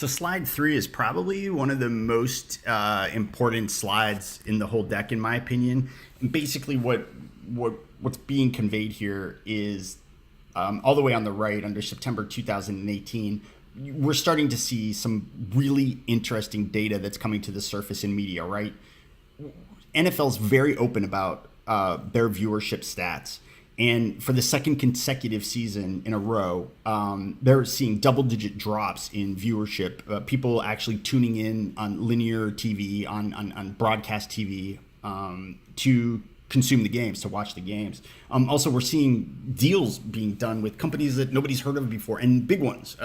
So slide 3 is probably one of the most important slides in the whole deck, in my opinion. And basically, what's being conveyed here is all the way on the right under September 2018. We're starting to see some really interesting data that's coming to the surface in media. Right, NFL's very open about their viewership stats. And for the second consecutive season in a row, they're seeing double-digit drops in viewership. People actually tuning in on linear TV, on broadcast TV, to consume the games, to watch the games. Also, we're seeing deals being done with companies that nobody's heard of before, and big ones.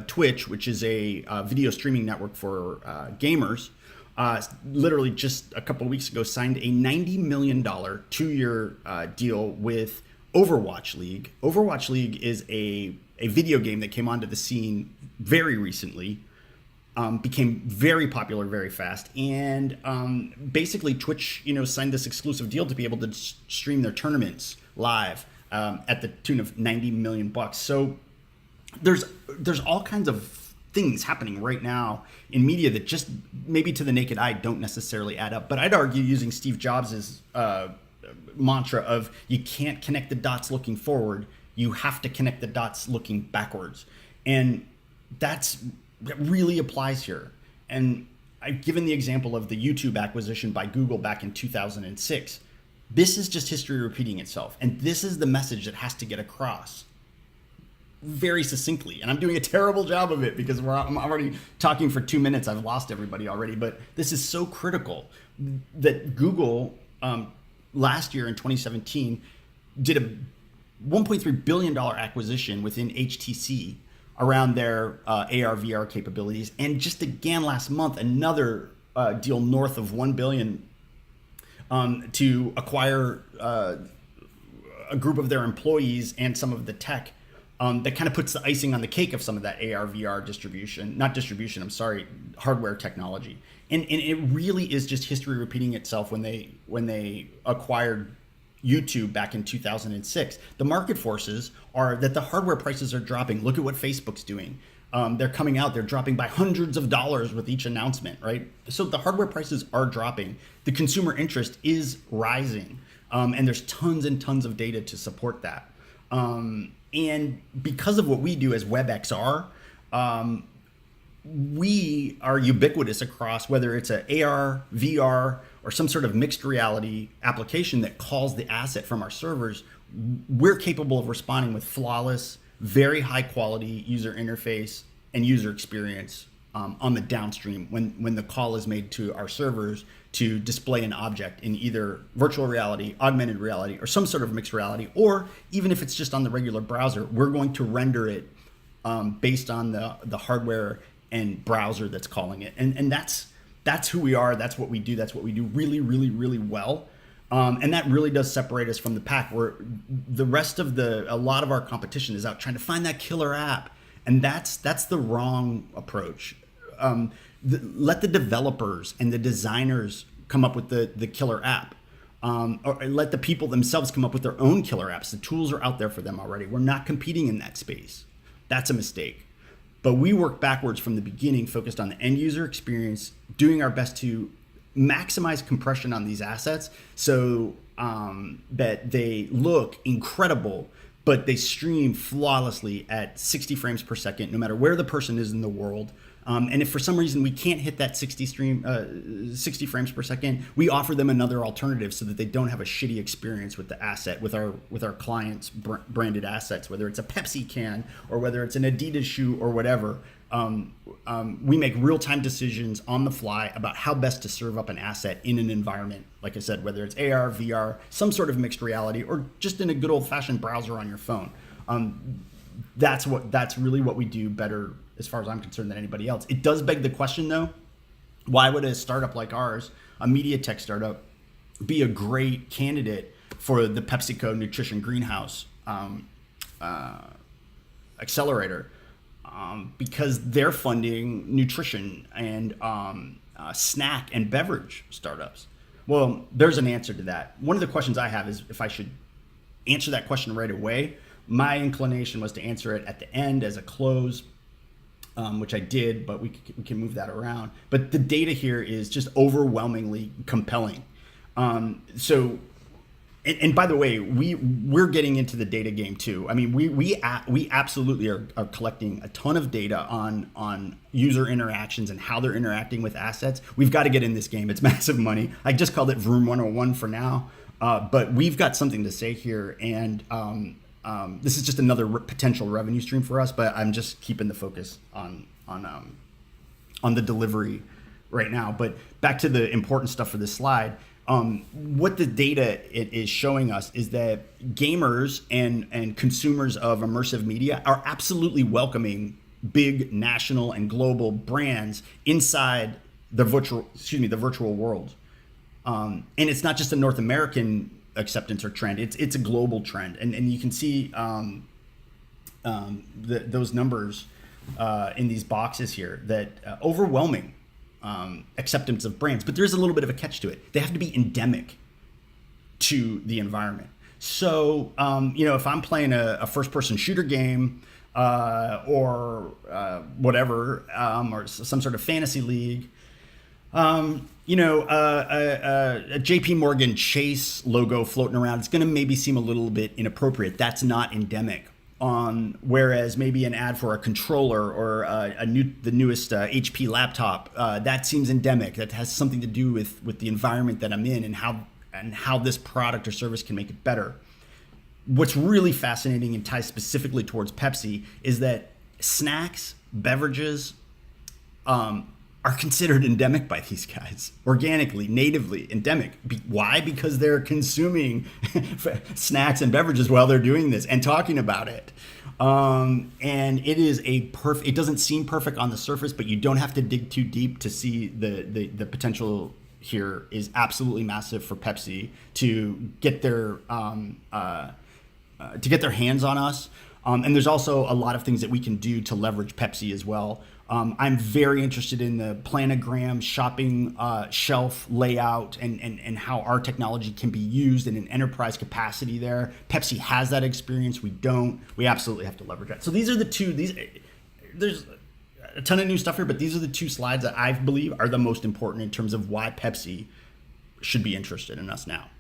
Twitch, which is a video streaming network for gamers, literally just a couple of weeks ago signed a $90 million 2-year deal with Overwatch League. Overwatch League is a video game that came onto the scene very recently, became very popular very fast, and basically Twitch, signed this exclusive deal to be able to stream their tournaments live at the tune of $90 million. So there's all kinds of things happening right now in media that just maybe to the naked eye don't necessarily add up. But I'd argue, using Steve Jobs' mantra of you can't connect the dots looking forward, you have to connect the dots looking backwards. And that really applies here. And I've given the example of the YouTube acquisition by Google back in 2006. This is just history repeating itself. And this is the message that has to get across very succinctly, and I'm doing a terrible job of it because I'm already talking for 2 minutes. I've lost everybody already, but this is so critical that Google last year in 2017 did a $1.3 billion acquisition within HTC around their AR VR capabilities, and just again last month another deal north of $1 billion to acquire a group of their employees and some of the tech. That kind of puts the icing on the cake of some of that AR VR hardware technology. And it really is just history repeating itself when they acquired YouTube back in 2006. The market forces are that the hardware prices are dropping. Look at what Facebook's doing. They're coming out, they're dropping by hundreds of dollars with each announcement, right? So the hardware prices are dropping. The consumer interest is rising. And there's tons and tons of data to support that. And because of what we do as WebXR, we are ubiquitous across whether it's an AR, VR, or some sort of mixed reality application that calls the asset from our servers. We're capable of responding with flawless, very high quality user interface and user experience on the downstream when the call is made to our servers to display an object in either virtual reality, augmented reality, or some sort of mixed reality, or even if it's just on the regular browser, we're going to render it based on the hardware and browser that's calling it. And that's who we are. That's what we do. That's what we do really, really, really well. And that really does separate us from the pack, where the rest of a lot of our competition is out trying to find that killer app. And that's the wrong approach. Let the developers and the designers come up with the killer app, or let the people themselves come up with their own killer apps. The tools are out there for them already. We're not competing in that space. That's a mistake. But we work backwards from the beginning, focused on the end user experience, doing our best to maximize compression on these assets so that they look incredible, but they stream flawlessly at 60 frames per second, no matter where the person is in the world. And if for some reason we can't hit that 60 frames per second, we offer them another alternative so that they don't have a shitty experience with the asset, with our clients' branded assets, whether it's a Pepsi can or whether it's an Adidas shoe or whatever. We make real-time decisions on the fly about how best to serve up an asset in an environment. Like I said, whether it's AR, VR, some sort of mixed reality, or just in a good old-fashioned browser on your phone. That's really what we do better, as far as I'm concerned, than anybody else. It does beg the question, though, why would a startup like ours, a media tech startup, be a great candidate for the Pepsico Nutrition Greenhouse accelerator? Because they're funding nutrition and snack and beverage startups. Well, there's an answer to that. One of the questions I have is if I should answer that question right away. My inclination was to answer it at the end as a close. which I did, but we can move that around. But the data here is just overwhelmingly compelling. So, and by the way, we're getting into the data game too. I mean, we absolutely are collecting a ton of data on user interactions and how they're interacting with assets. We've got to get in this game. It's massive money. I just called it Vroom 101 for now, but we've got something to say here, and this is just another potential revenue stream for us. But I'm just keeping the focus on the delivery right now. But back to the important stuff for this slide. What the data is showing us is that gamers and consumers of immersive media are absolutely welcoming big national and global brands inside the virtual world. And it's not just a North American acceptance or trend; it's a global trend, and you can see those numbers in these boxes here that overwhelming. Acceptance of brands, but there's a little bit of a catch to it. They have to be endemic to the environment. So, if I'm playing a first-person shooter game or whatever, or some sort of fantasy league, a JP Morgan Chase logo floating around, it's going to maybe seem a little bit inappropriate. That's not endemic. Whereas maybe an ad for a controller or the newest HP laptop, that seems endemic. That has something to do with the environment that I'm in and how this product or service can make it better. What's really fascinating and ties specifically towards Pepsi is that snacks, beverages, are considered endemic by these guys, organically, natively endemic. Why? Because they're consuming snacks and beverages while they're doing this and talking about it. And it is it doesn't seem perfect on the surface, but you don't have to dig too deep to see the potential here is absolutely massive for Pepsi to get their hands on us. And there's also a lot of things that we can do to leverage Pepsi as well. I'm very interested in the planogram shopping shelf layout and how our technology can be used in an enterprise capacity there. Pepsi has that experience. We don't. We absolutely have to leverage that. So these are the two. There's a ton of new stuff here, but these are the two slides that I believe are the most important in terms of why Pepsi should be interested in us now.